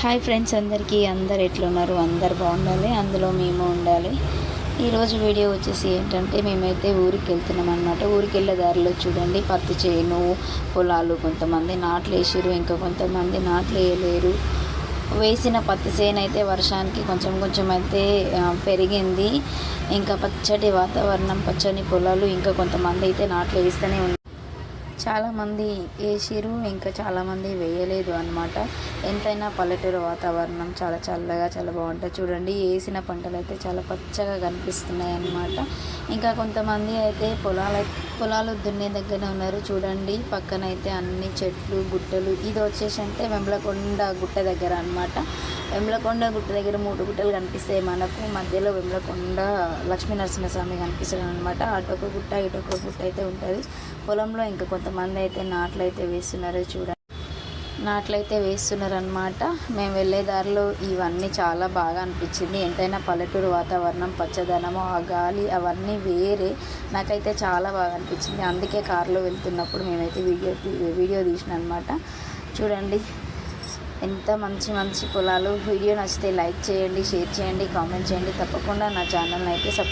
Hi friends, అందరూ ఎట్లున్నారు? అందరు బాగుండాలి, అందులో మేము ఉండాలి. ఈరోజు వీడియో వచ్చేసి ఏంటంటే, మేమైతే ఊరికి వెళ్తున్నాం అన్నమాట. ఊరికి వెళ్ళే దారిలో చూడండి, పత్తి చేను పొలాలు కొంతమంది నాట్లు వేసారు, ఇంకా కొంతమంది నాట్లు వేయలేరు. వేసిన పత్తి చేను అయితే వర్షానికి కొంచెం అయితే పెరిగింది. ఇంకా పచ్చటి వాతావరణం, పచ్చని పొలాలు, ఇంకా కొంతమంది అయితే నాట్లు వేస్తూనే ఉన్నారు. చాలామంది వేసిరు, ఇంకా చాలామంది వేయలేదు అనమాట. ఎంతైనా పల్లెటూరు వాతావరణం చాలా చల్లగా, చాలా బాగుంటుంది. చూడండి, వేసిన పంటలు అయితే చాలా పచ్చగా కనిపిస్తున్నాయి అన్నమాట. ఇంకా కొంతమంది అయితే పొలాలు దున్నే దగ్గర ఉన్నారు. చూడండి, పక్కన అయితే అన్ని చెట్లు, గుట్టలు. ఇది వచ్చేసి అంటే వెంబలకొండ గుట్ట దగ్గర అనమాట. వెంబలకొండ గుట్ట దగ్గర 3 గుట్టలు కనిపిస్తాయి మనకు. మధ్యలో వెంబలకొండ లక్ష్మీ నరసింహస్వామి కనిపిస్తాడు అనమాట. అటొక గుట్ట, ఇటొక గుట్ట అయితే ఉంటుంది. పొలంలో ఇంకా కొంతమంది అయితే నాట్లయితే వేస్తున్నారు అనమాట. మేము వెళ్ళే దారిలో ఇవన్నీ చాలా బాగా అనిపించింది. ఎంతైనా పల్లెటూరు వాతావరణం, పచ్చదనము, ఆ గాలి, అవన్నీ వేరే. నాకైతే చాలా బాగా అనిపించింది. అందుకే కారులో వెళ్తున్నప్పుడు మేమైతే వీడియో తీసిన అనమాట. చూడండి, ఎంత మంచి పొలాలు. వీడియో నచ్చితే లైక్ చేయండి, షేర్ చేయండి, కామెంట్ చేయండి. తప్పకుండా నా ఛానల్ని అయితే సపోర్ట్